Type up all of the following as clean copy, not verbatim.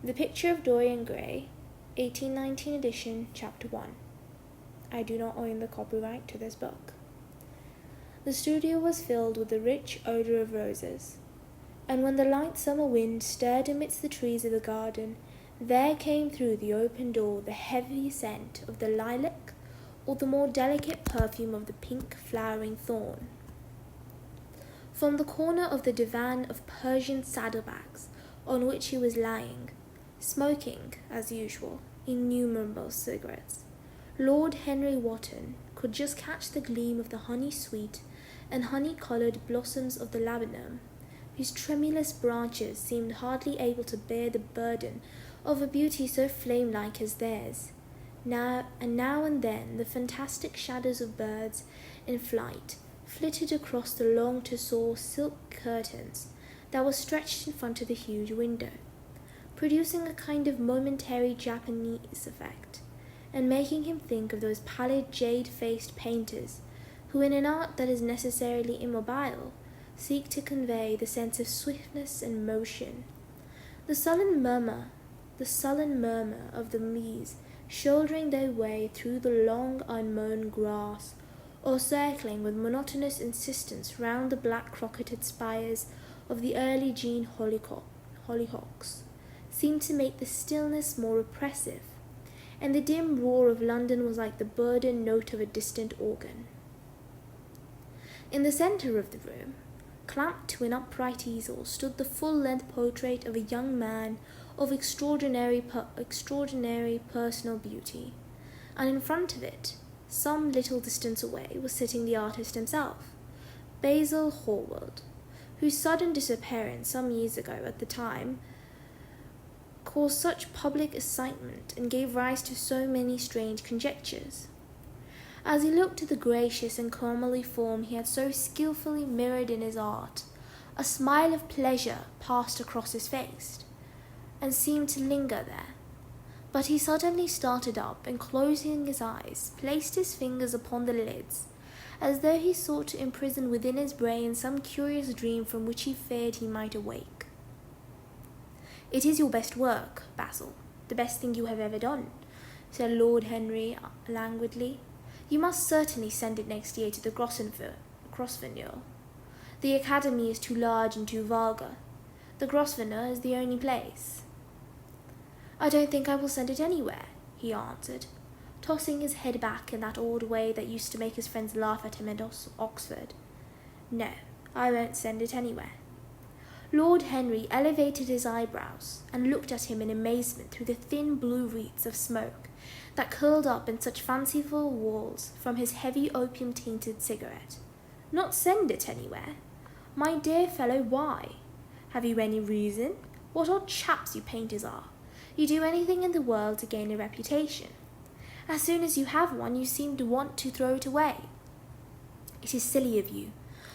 The Picture of Dorian Gray, 1819 edition, Chapter 1. I do not own the copyright to this book. The studio was filled with the rich odour of roses, and when the light summer wind stirred amidst the trees of the garden, there came through the open door the heavy scent of the lilac, or the more delicate perfume of the pink flowering thorn. From the corner of the divan of Persian saddlebags on which he was lying, smoking, as usual, innumerable cigarettes, Lord Henry Wotton could just catch the gleam of the honey-sweet and honey-coloured blossoms of the laburnum, whose tremulous branches seemed hardly able to bear the burden of a beauty so flame-like as theirs. Now and then the fantastic shadows of birds in flight flitted across the long tussore silk curtains that were stretched in front of the huge window, producing a kind of momentary Japanese effect, and making him think of those pallid jade-faced painters who, in an art that is necessarily immobile, seek to convey the sense of swiftness and motion. The sullen murmur of the leaves shouldering their way through the long unmown grass, or circling with monotonous insistence round the black crocketed spires of the early June hollyhocks, seemed to make the stillness more oppressive, and the dim roar of London was like the burdened note of a distant organ. In the centre of the room, clamped to an upright easel, stood the full-length portrait of a young man of extraordinary personal beauty, and in front of it, some little distance away, was sitting the artist himself, Basil Hallward, whose sudden disappearance some years ago at the time caused such public excitement and gave rise to so many strange conjectures. As he looked at the gracious and comely form he had so skilfully mirrored in his art, a smile of pleasure passed across his face, and seemed to linger there. But he suddenly started up, and closing his eyes, placed his fingers upon the lids, as though he sought to imprison within his brain some curious dream from which he feared he might awake. "It is your best work, Basil, the best thing you have ever done," said Lord Henry languidly. "You must certainly send it next year to the Grosvenor. The Academy is too large and too vulgar. The Grosvenor is the only place." "I don't think I will send it anywhere," he answered, tossing his head back in that odd way that used to make his friends laugh at him at Oxford. "No, I won't send it anywhere." Lord Henry elevated his eyebrows and looked at him in amazement through the thin blue wreaths of smoke that curled up in such fanciful whorls from his heavy opium-tainted cigarette. "Not send it anywhere? My dear fellow, why? Have you any reason? What odd chaps you painters are! You do anything in the world to gain a reputation. As soon as you have one, you seem to want to throw it away. It is silly of you,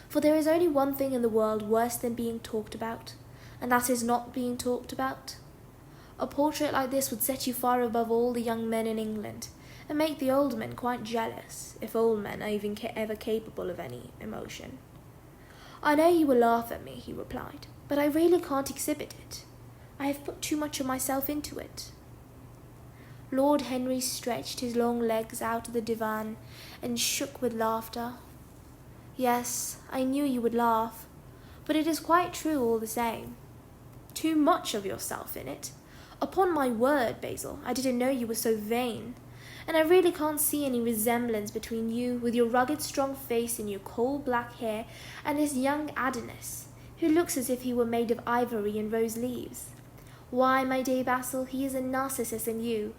for there is only one thing in the world worse than being talked about, and that is not being talked about. A portrait like this would set you far above all the young men in England, and make the old men quite jealous, if old men are even ever capable of any emotion." "I know you will laugh at me," he replied, "but I really can't exhibit it. I have put too much of myself into it." Lord Henry stretched his long legs out of the divan and shook with laughter. "Yes, I knew you would laugh, but it is quite true all the same. Too much of yourself in it. Upon my word, Basil, I didn't know you were so vain, and I really can't see any resemblance between you, with your rugged strong face and your coal-black hair, and this young Adonis, who looks as if he were made of ivory and rose leaves. Why, my dear Basil, he is a Narcissus in you.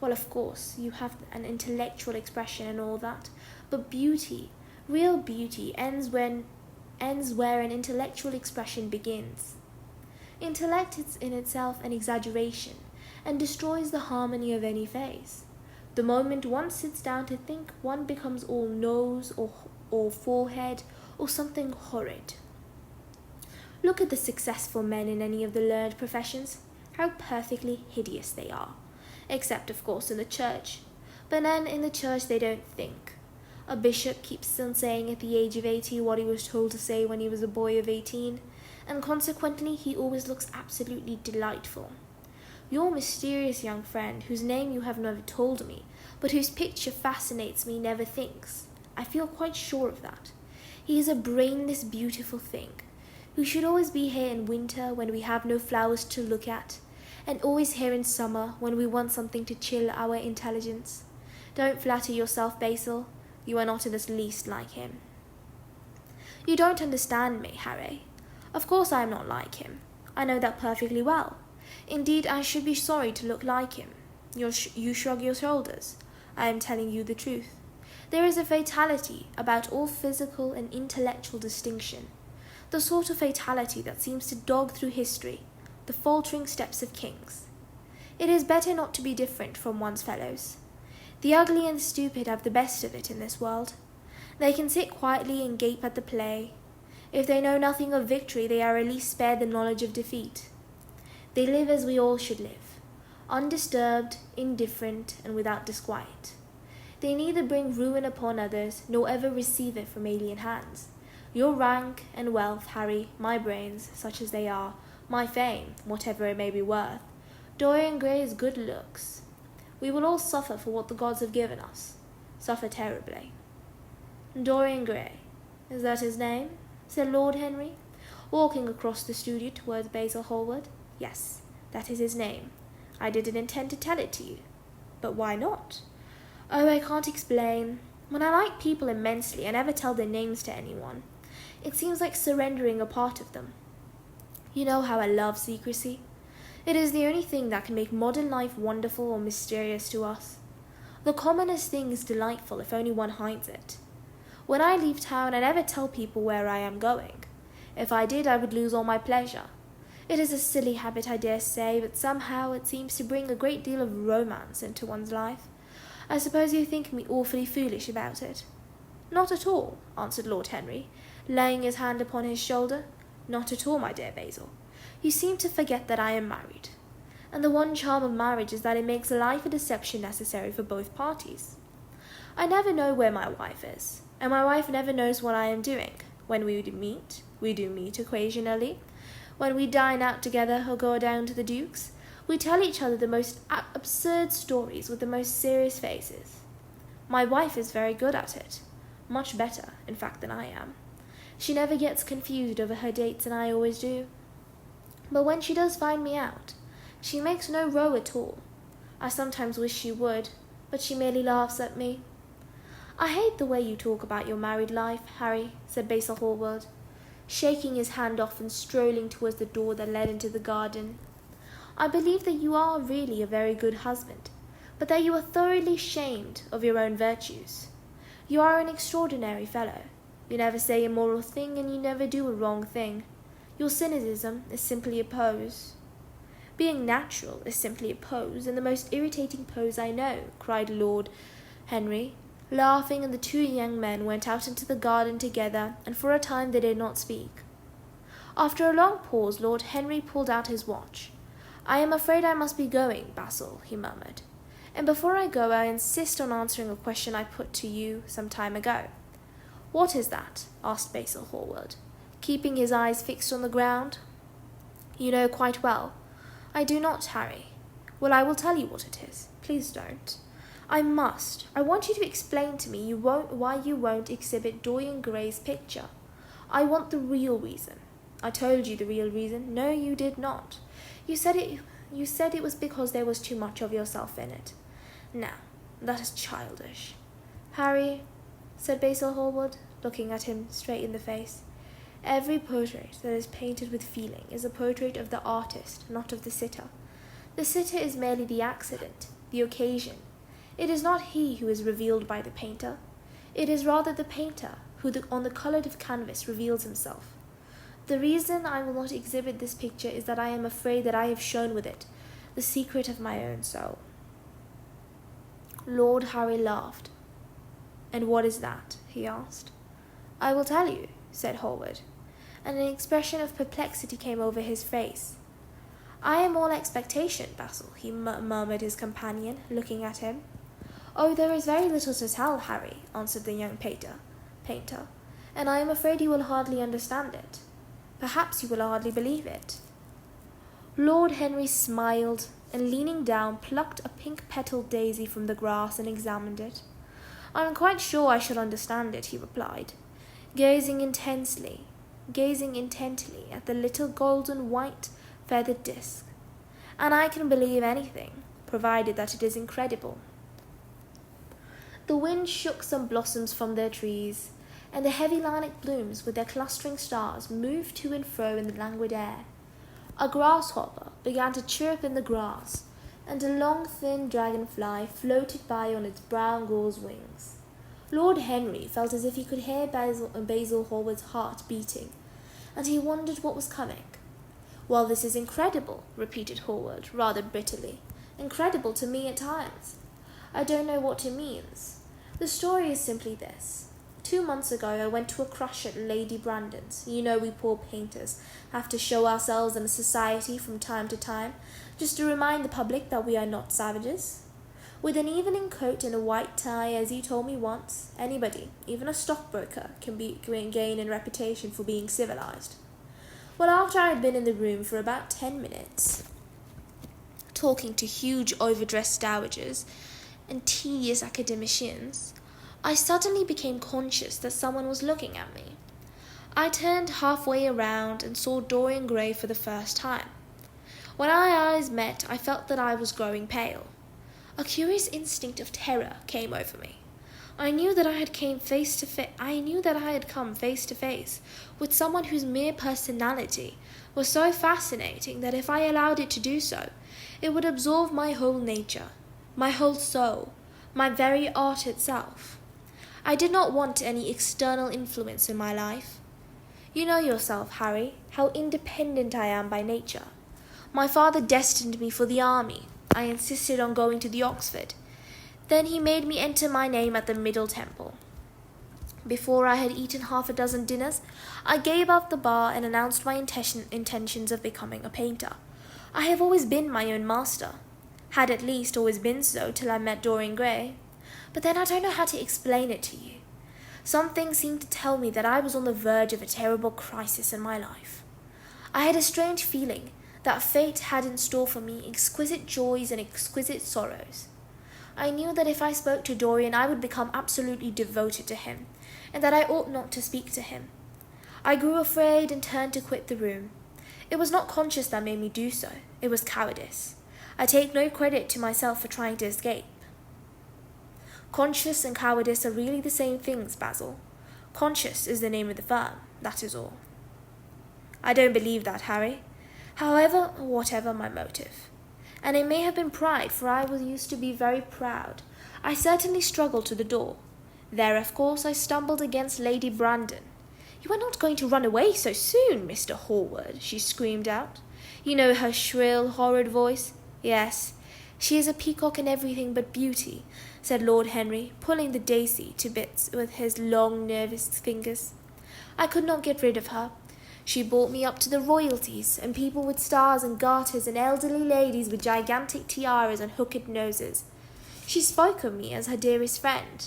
Well, of course, you have an intellectual expression and all that, but beauty, real beauty, ends where an intellectual expression begins. Intellect is in itself an exaggeration, and destroys the harmony of any face. The moment one sits down to think, one becomes all nose or forehead or something horrid. Look at the successful men in any of the learned professions. How perfectly hideous they are, except, of course, in the church. But then in the church they don't think. A bishop keeps on saying at the age of 80 what he was told to say when he was a boy of 18, and consequently he always looks absolutely delightful. Your mysterious young friend, whose name you have never told me, but whose picture fascinates me, never thinks. I feel quite sure of that. He is a brainless, beautiful thing, who should always be here in winter when we have no flowers to look at, and always here in summer when we want something to chill our intelligence. Don't flatter yourself, Basil. You are not in the least like him. You don't understand me, Harry. Of course I am not like him. I know that perfectly well. Indeed, I should be sorry to look like him. You shrug your shoulders. I am telling you the truth. There is a fatality about all physical and intellectual distinction, the sort of fatality that seems to dog through history, the faltering steps of kings. It is better not to be different from one's fellows. The ugly and the stupid have the best of it in this world. They can sit quietly and gape at the play. If they know nothing of victory, they are at least spared the knowledge of defeat. They live as we all should live, undisturbed, indifferent, and without disquiet. They neither bring ruin upon others, nor ever receive it from alien hands. Your rank and wealth, Harry, my brains, such as they are, my fame, whatever it may be worth, Dorian Gray's good looks. We will all suffer for what the gods have given us, suffer terribly. Dorian Gray, is that his name? Said Lord Henry, walking across the studio towards Basil Hallward. Yes, that is his name. I didn't intend to tell it to you. But why not? Oh, I can't explain. When I like people immensely, I never tell their names to anyone. It seems like surrendering a part of them. You know how I love secrecy. It is the only thing that can make modern life wonderful or mysterious to us. The commonest thing is delightful if only one hides it. When I leave town, I never tell people where I am going. If I did, I would lose all my pleasure. It is a silly habit, I dare say, but somehow it seems to bring a great deal of romance into one's life. I suppose you think me awfully foolish about it. Not at all, answered Lord Henry, laying his hand upon his shoulder. Not at all, my dear Basil. You seem to forget that I am married. And the one charm of marriage is that it makes life a deception necessary for both parties. I never know where my wife is, and my wife never knows what I am doing. When we do meet occasionally. When we dine out together or go down to the Duke's, we tell each other the most absurd stories with the most serious faces. My wife is very good at it, much better, in fact, than I am. She never gets confused over her dates, and I always do. But when she does find me out, she makes no row at all. I sometimes wish she would, but she merely laughs at me. I hate the way you talk about your married life, Harry, said Basil Hallward, shaking his hand off and strolling towards the door that led into the garden. I believe that you are really a very good husband, but that you are thoroughly ashamed of your own virtues. You are an extraordinary fellow. You never say a moral thing, and you never do a wrong thing. Your cynicism is simply a pose. Being natural is simply a pose, and the most irritating pose I know, cried Lord Henry, laughing, and the two young men went out into the garden together, and for a time they did not speak. After a long pause, Lord Henry pulled out his watch. I am afraid I must be going, Basil, he murmured. And before I go, I insist on answering a question I put to you some time ago. What is that? Asked Basil Hallward, keeping his eyes fixed on the ground. You know quite well. I do not, Harry. Well, I will tell you what it is. Please don't. I must. I want you to explain to me why you won't exhibit Dorian Gray's picture. I want the real reason. I told you the real reason. No, you did not. You said it was because there was too much of yourself in it. Now, that is childish. Harry, said Basil Hallward, looking at him straight in the face, every portrait that is painted with feeling is a portrait of the artist, not of the sitter. The sitter is merely the accident, the occasion. It is not he who is revealed by the painter. It is rather the painter who on the coloured canvas reveals himself. The reason I will not exhibit this picture is that I am afraid that I have shown with it the secret of my own soul. Lord Harry laughed. And what is that? He asked. I will tell you, said Hallward, and an expression of perplexity came over his face. I am all expectation, Basil, he murmured his companion, looking at him. Oh, there is very little to tell, Harry, answered the young painter, and I am afraid you will hardly understand it. Perhaps you will hardly believe it. Lord Henry smiled and, leaning down, plucked a pink-petalled daisy from the grass and examined it. "I am quite sure I shall understand it," he replied, gazing intently at the little golden white feathered disc. "And I can believe anything, provided that it is incredible." The wind shook some blossoms from their trees, and the heavy lilac blooms with their clustering stars moved to and fro in the languid air. A grasshopper began to chirp in the grass, and a long thin dragonfly floated by on its brown gauze wings. Lord Henry felt as if he could hear Basil Hallward's heart beating, and he wondered what was coming. "Well, this is incredible," repeated Hallward, rather bitterly. "Incredible to me at times. I don't know what it means. The story is simply this. 2 months ago I went to a crush at Lady Brandon's. You know we poor painters have to show ourselves in a society from time to time, just to remind the public that we are not savages. With an evening coat and a white tie, as you told me once, anybody, even a stockbroker, can gain in reputation for being civilized. Well, after I had been in the room for about 10 minutes, talking to huge overdressed dowagers and tedious academicians, I suddenly became conscious that someone was looking at me. I turned halfway around and saw Dorian Gray for the first time. When our eyes met, I felt that I was growing pale. A curious instinct of terror came over me. I knew that I had come face to face with someone whose mere personality was so fascinating that if I allowed it to do so, it would absorb my whole nature, my whole soul, my very art itself. I did not want any external influence in my life. You know yourself, Harry, how independent I am by nature. My father destined me for the army. I insisted on going to the Oxford. Then he made me enter my name at the Middle Temple. Before I had eaten 6 dinners, I gave up the bar and announced my intentions of becoming a painter. I have always been my own master. Had at least always been so till I met Dorian Gray. But then I don't know how to explain it to you. Something seemed to tell me that I was on the verge of a terrible crisis in my life. I had a strange feeling that fate had in store for me exquisite joys and exquisite sorrows. I knew that if I spoke to Dorian, I would become absolutely devoted to him, and that I ought not to speak to him. I grew afraid and turned to quit the room. It was not conscience that made me do so. It was cowardice. I take no credit to myself for trying to escape. Conscience and cowardice are really the same things, Basil. Conscience is the name of the firm, that is all. I don't believe that, Harry. However, whatever my motive, and it may have been pride, for I used to be very proud, I certainly struggled to the door. There, of course, I stumbled against Lady Brandon. "You are not going to run away so soon, Mr. Hallward," she screamed out. You know her shrill, horrid voice? "Yes, she is a peacock in everything but beauty," said Lord Henry, pulling the daisy to bits with his long, nervous fingers. "I could not get rid of her. She brought me up to the royalties, and people with stars and garters, and elderly ladies with gigantic tiaras and hooked noses. She spoke of me as her dearest friend.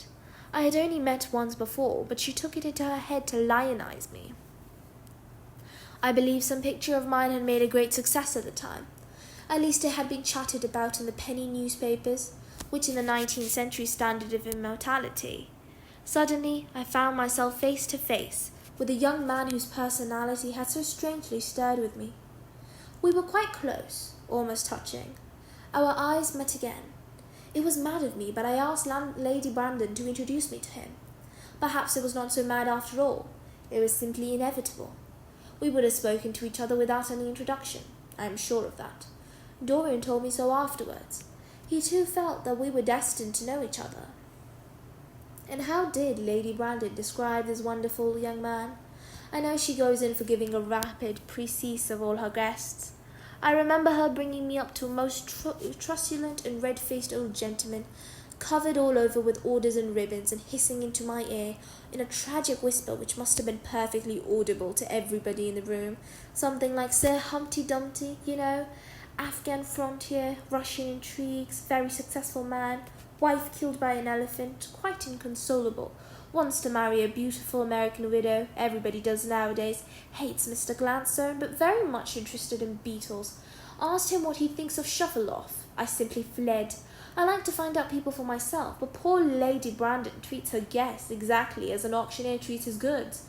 I had only met once before, but she took it into her head to lionize me. I believe some picture of mine had made a great success at the time. At least it had been chatted about in the penny newspapers, which in the 19th century standard of immortality. Suddenly I found myself face to face with a young man whose personality had so strangely stirred with me. We were quite close, almost touching. Our eyes met again. It was mad of me, but I asked Lady Brandon to introduce me to him. Perhaps it was not so mad after all. It was simply inevitable. We would have spoken to each other without any introduction. I am sure of that. Dorian told me so afterwards. He too felt that we were destined to know each other. And how did Lady Brandon describe this wonderful young man? I know she goes in for giving a rapid précis of all her guests. I remember her bringing me up to a most truculent and red-faced old gentleman, covered all over with orders and ribbons, and hissing into my ear in a tragic whisper which must have been perfectly audible to everybody in the room, something like Sir Humpty Dumpty, you know, Afghan frontier, Russian intrigues, very successful man, wife killed by an elephant, quite inconsolable, wants to marry a beautiful American widow, everybody does nowadays, hates Mr. Gladstone, but very much interested in beetles. Asked him what he thinks of Shuffle-Off. I simply fled. I like to find out people for myself, but poor Lady Brandon treats her guests exactly as an auctioneer treats his goods.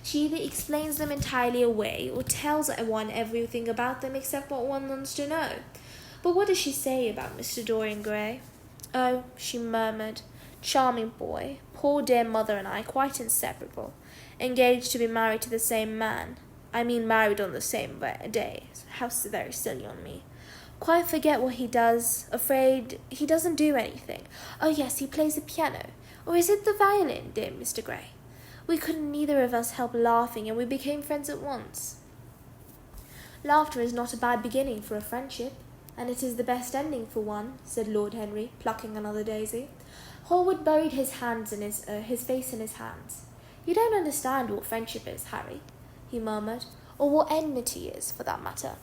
She either explains them entirely away or tells one everything about them except what one wants to know. But what does she say about Mr. Dorian Gray? Oh, she murmured, charming boy, poor dear mother and I quite inseparable, engaged to be married to the same man. I mean married on the same day. How very silly on me. Quite forget what he does. Afraid he doesn't do anything. Oh yes, he plays the piano. Or is it the violin, dear Mr. Gray? We couldn't neither of us help laughing, and we became friends at once. Laughter is not a bad beginning for a friendship, and it is the best ending for one, said Lord Henry, plucking another daisy. Hallward buried his face in his hands. You don't understand what friendship is, Harry, he murmured, or what enmity is, for that matter.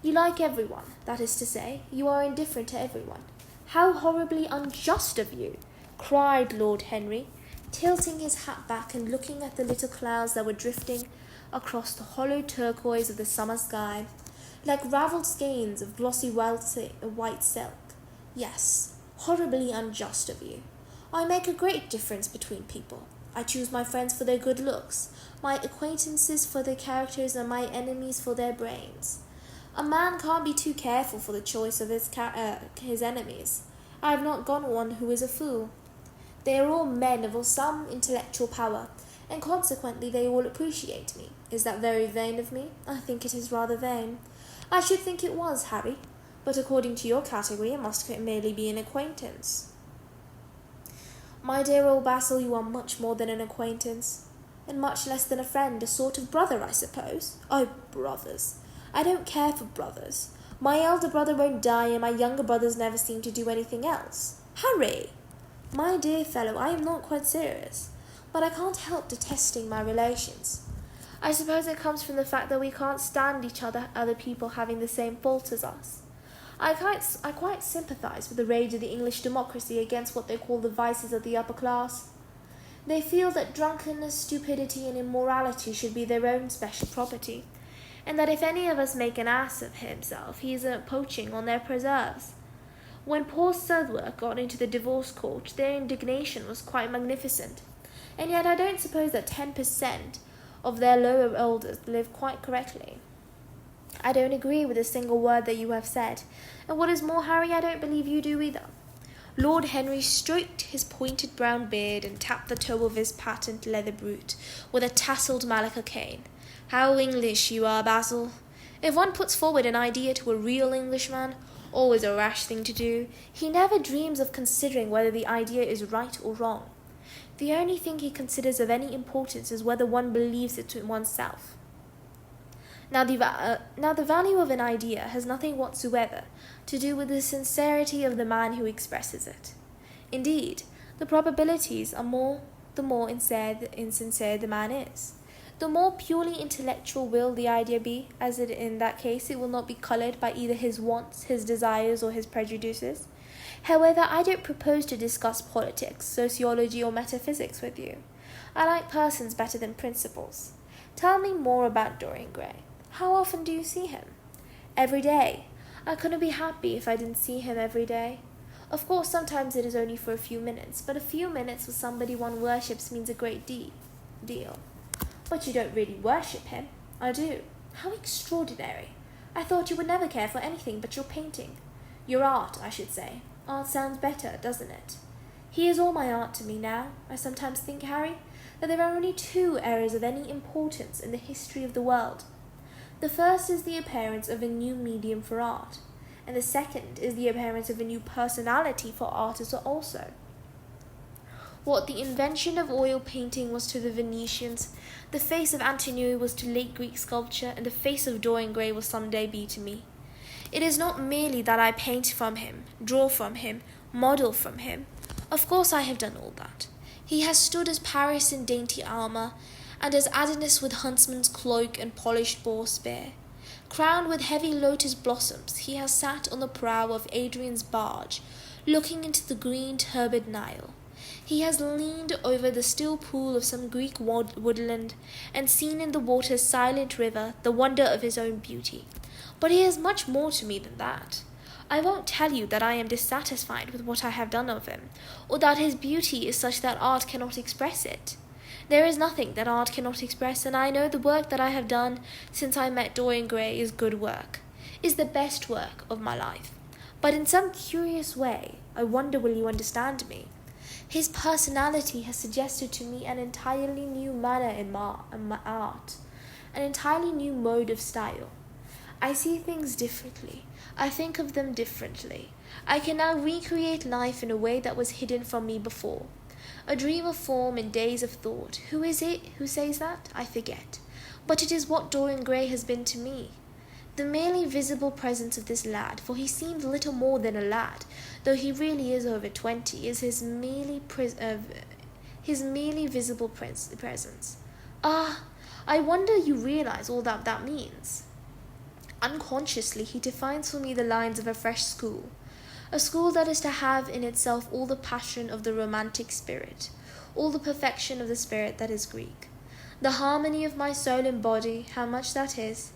You like everyone, that is to say, you are indifferent to everyone. How horribly unjust of you, cried Lord Henry, tilting his hat back and looking at the little clouds that were drifting across the hollow turquoise of the summer sky, like ravelled skeins of glossy white silk. Yes, horribly unjust of you. I make a great difference between people. I choose my friends for their good looks, my acquaintances for their characters, and my enemies for their brains. A man can't be too careful for the choice of his enemies. I have not got one who is a fool. They are all men of some intellectual power, and consequently they all appreciate me. Is that very vain of me? I think it is rather vain. I should think it was, Harry, but according to your category it must merely be an acquaintance. My dear old Basil, you are much more than an acquaintance, and much less than a friend, a sort of brother, I suppose. Oh, brothers! I don't care for brothers. My elder brother won't die, and my younger brothers never seem to do anything else. Harry! My dear fellow, I am not quite serious, but I can't help detesting my relations. I suppose it comes from the fact that we can't stand other people having the same faults as us. I quite sympathise with the rage of the English democracy against what they call the vices of the upper class. They feel that drunkenness, stupidity, and immorality should be their own special property, and that if any of us make an ass of himself, he is poaching on their preserves. When poor Southwark got into the divorce court, their indignation was quite magnificent, and yet I don't suppose that 10% of their lower elders live quite correctly. I don't agree with a single word that you have said, and what is more, Harry, I don't believe you do either. Lord Henry stroked his pointed brown beard and tapped the toe of his patent leather boot with a tasselled malacca cane. How English you are, Basil! If one puts forward an idea to a real Englishman, always a rash thing to do, he never dreams of considering whether the idea is right or wrong. The only thing he considers of any importance is whether one believes it to oneself. Now the value of an idea has nothing whatsoever to do with the sincerity of the man who expresses it. Indeed, the probabilities are the more insincere the man is. The more purely intellectual will the idea be, as in that case it will not be coloured by either his wants, his desires, or his prejudices. However, I don't propose to discuss politics, sociology, or metaphysics with you. I like persons better than principles. Tell me more about Dorian Gray. How often do you see him? Every day. I couldn't be happy if I didn't see him every day. Of course, sometimes it is only for a few minutes, but a few minutes with somebody one worships means a great deal. But you don't really worship him. I do. How extraordinary. I thought you would never care for anything but your painting. Your art, I should say. Art sounds better, doesn't it? He is all my art to me now. I sometimes think, Harry, that there are only 2 eras of any importance in the history of the world. The first is the appearance of a new medium for art, and the second is the appearance of a new personality for artists also. What the invention of oil painting was to the Venetians, the face of Antonioni was to late Greek sculpture, and the face of Dorian Gray will some day be to me. It is not merely that I paint from him, draw from him, model from him. Of course I have done all that. He has stood as Paris in dainty armour, and as Adonis with huntsman's cloak and polished boar spear. Crowned with heavy lotus blossoms, he has sat on the prow of Adrian's barge, looking into the green turbid Nile. He has leaned over the still pool of some Greek woodland, and seen in the water's silent river the wonder of his own beauty. But he is much more to me than that. I won't tell you that I am dissatisfied with what I have done of him, or that his beauty is such that art cannot express it. There is nothing that art cannot express, and I know the work that I have done since I met Dorian Gray is good work, is the best work of my life. But in some curious way, I wonder will you understand me? His personality has suggested to me an entirely new manner in my art, an entirely new mode of style. I see things differently. I think of them differently. I can now recreate life in a way that was hidden from me before. A dream of form in days of thought. Who is it who says that? I forget. But it is what Dorian Gray has been to me. The merely visible presence of this lad, for he seems little more than a lad, though he really is over 20, is his merely visible presence. Ah, I wonder you realize all that means. Unconsciously, he defines for me the lines of a fresh school, a school that is to have in itself all the passion of the romantic spirit, all the perfection of the spirit that is Greek, the harmony of my soul and body, how much that is.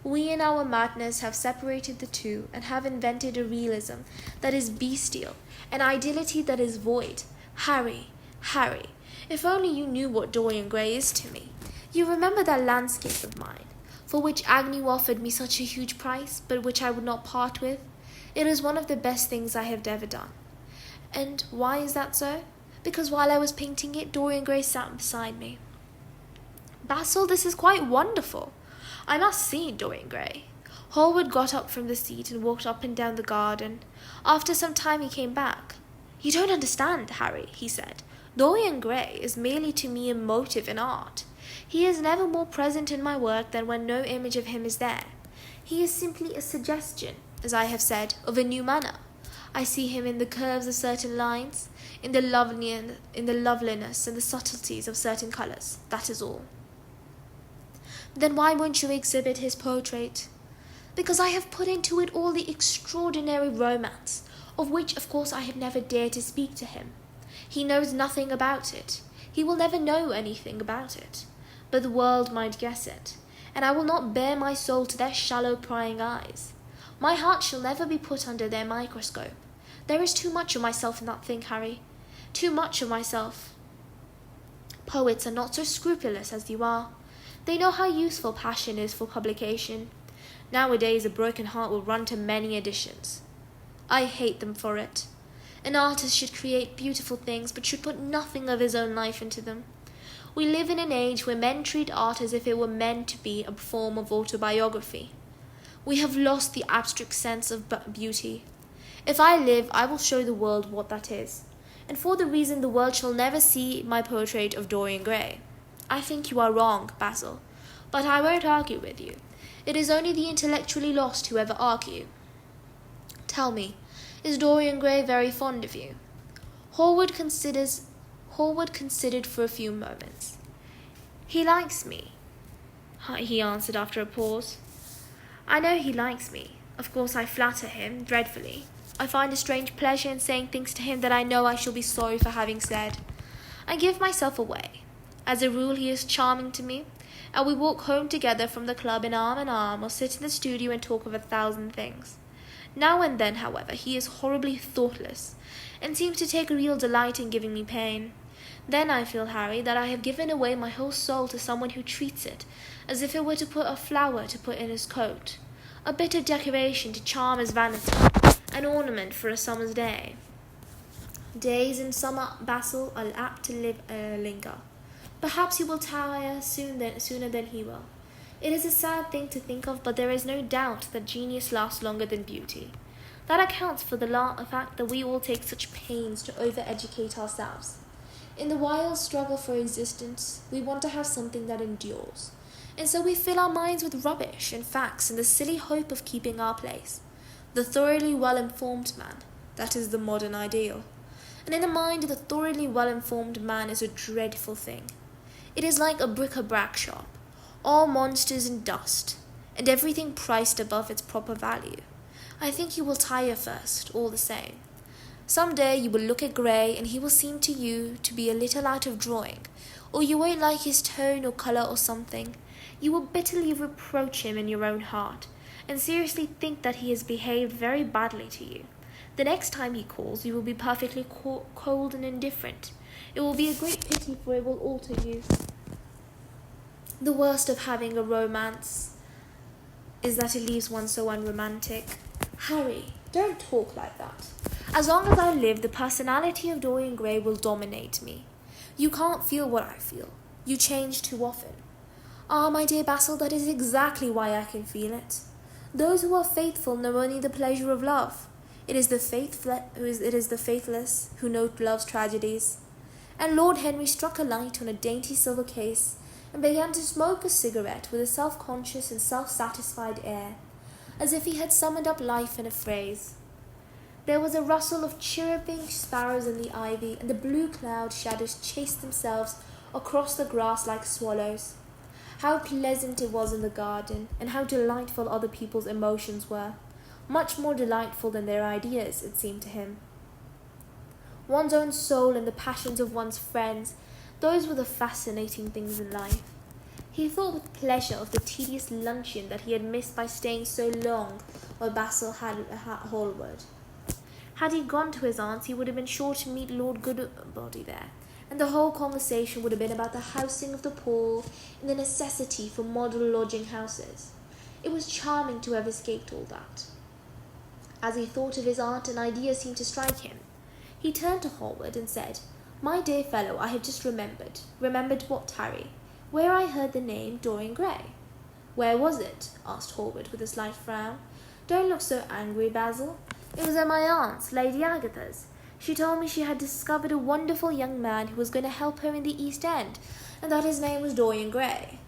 We in our madness have separated the two and have invented a realism that is bestial, an ideality that is void. Harry, if only you knew what Dorian Gray is to me. You remember that landscape of mine, for which Agnew offered me such a huge price, but which I would not part with? It is one of the best things I have ever done. And why is that so? Because while I was painting it, Dorian Gray sat beside me. Basil, this is quite wonderful. I must see Dorian Gray. Hallward got up from the seat and walked up and down the garden. After some time he came back. You don't understand, Harry, he said. Dorian Gray is merely to me a motive in art. He is never more present in my work than when no image of him is there. He is simply a suggestion, as I have said, of a new manner. I see him in the curves of certain lines, in the loveliness and the subtleties of certain colours. That is all. Then why won't you exhibit his portrait? Because I have put into it all the extraordinary romance, of which, of course, I have never dared to speak to him. He knows nothing about it. He will never know anything about it. But the world might guess it, and I will not bare my soul to their shallow prying eyes. My heart shall never be put under their microscope. There is too much of myself in that thing, Harry. Too much of myself. Poets are not so scrupulous as you are. They know how useful passion is for publication. Nowadays a broken heart will run to many editions. I hate them for it. An artist should create beautiful things, but should put nothing of his own life into them. We live in an age where men treat art as if it were meant to be a form of autobiography. We have lost the abstract sense of beauty. If I live, I will show the world what that is, and for the reason the world shall never see my portrait of Dorian Gray. I think you are wrong, Basil, but I won't argue with you. It is only the intellectually lost who ever argue. Tell me, is Dorian Gray very fond of you? Hallward considered for a few moments. He likes me, he answered after a pause. I know he likes me. Of course I flatter him dreadfully. I find a strange pleasure in saying things to him that I know I shall be sorry for having said. I give myself away. As a rule he is charming to me, and we walk home together from the club in arm, or sit in the studio and talk of 1,000 things. Now and then, however, he is horribly thoughtless, and seems to take a real delight in giving me pain. Then I feel, Harry, that I have given away my whole soul to someone who treats it as if it were a flower to put in his coat, a bit of decoration to charm his vanity, an ornament for a summer's day. Days in summer, Basil, are apt to linger. Perhaps you will tire sooner than he will. It is a sad thing to think of, but there is no doubt that genius lasts longer than beauty. That accounts for the fact that we all take such pains to over-educate ourselves. In the wild struggle for existence, we want to have something that endures, and so we fill our minds with rubbish and facts in the silly hope of keeping our place. The thoroughly well-informed man, that is the modern ideal. And in the mind of the thoroughly well-informed man is a dreadful thing. It is like a bric-a-brac shop, all monsters and dust, and everything priced above its proper value. I think you will tire first, all the same. Some day you will look at Gray, and he will seem to you to be a little out of drawing, or you won't like his tone or colour or something. You will bitterly reproach him in your own heart, and seriously think that he has behaved very badly to you. The next time he calls, you will be perfectly cold and indifferent. It will be a great pity, for it will alter you. The worst of having a romance is that it leaves one so unromantic. Harry, don't talk like that. As long as I live, the personality of Dorian Gray will dominate me. You can't feel what I feel. You change too often. Ah, my dear Basil, that is exactly why I can feel it. Those who are faithful know only the pleasure of love. It is the faithless who know love's tragedies. And Lord Henry struck a light on a dainty silver case and began to smoke a cigarette with a self-conscious and self-satisfied air, as if he had summoned up life in a phrase. There was a rustle of chirruping sparrows in the ivy, and the blue cloud shadows chased themselves across the grass like swallows. How pleasant it was in the garden, and how delightful other people's emotions were. Much more delightful than their ideas, it seemed to him. One's own soul and the passions of one's friends, those were the fascinating things in life. He thought with pleasure of the tedious luncheon that he had missed by staying so long while Basil had at Hallwood. Had he gone to his aunt's, he would have been sure to meet Lord Goodbody there, and the whole conversation would have been about the housing of the poor and the necessity for model lodging houses. It was charming to have escaped all that. As he thought of his aunt, an idea seemed to strike him. He turned to Hallward and said, "My dear fellow, I have just remembered." "Remembered what, Harry?" "Where I heard the name Dorian Gray." "Where was it?" asked Hallward with a slight frown. "Don't look so angry, Basil. It was at my aunt's, Lady Agatha's. She told me she had discovered a wonderful young man who was going to help her in the East End, and that his name was Dorian Gray.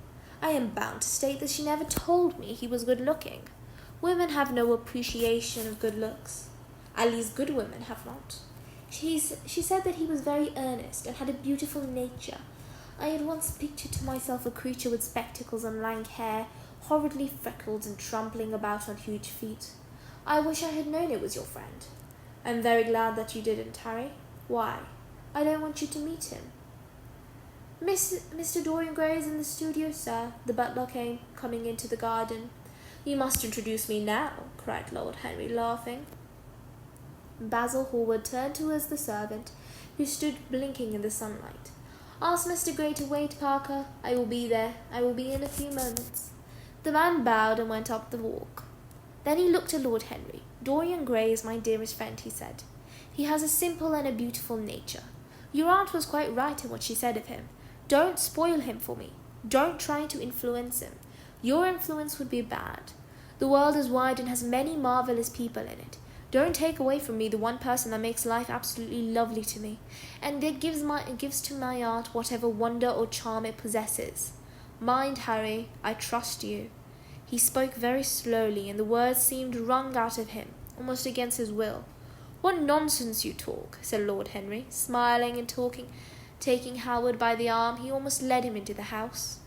I am bound to state that she never told me he was good-looking. Women have no appreciation of good looks. At least good women have not. She said that he was very earnest and had a beautiful nature. I had once pictured to myself a creature with spectacles and lank hair, horridly freckled and trampling about on huge feet. I wish I had known it was your friend." "I am very glad that you didn't, Harry." "Why?" "I don't want you to meet him." Mr. Dorian Gray is in the studio, sir," the butler came coming into the garden. "You must introduce me now," cried Lord Henry, laughing. Basil Hallward turned towards the servant, who stood blinking in the sunlight. "Ask Mr. Gray to wait, Parker. I will be there. I will be in a few moments." The man bowed and went up the walk. Then he looked at Lord Henry. "Dorian Gray is my dearest friend," he said. "He has a simple and a beautiful nature. Your aunt was quite right in what she said of him. Don't spoil him for me. Don't try to influence him. Your influence would be bad. The world is wide and has many marvellous people in it. Don't take away from me the one person that makes life absolutely lovely to me, and that gives to my aunt whatever wonder or charm it possesses. Mind, Harry, I trust you." He spoke very slowly, and the words seemed wrung out of him, almost against his will. "What nonsense you talk," said Lord Henry, smiling and taking Howard by the arm. He almost led him into the house.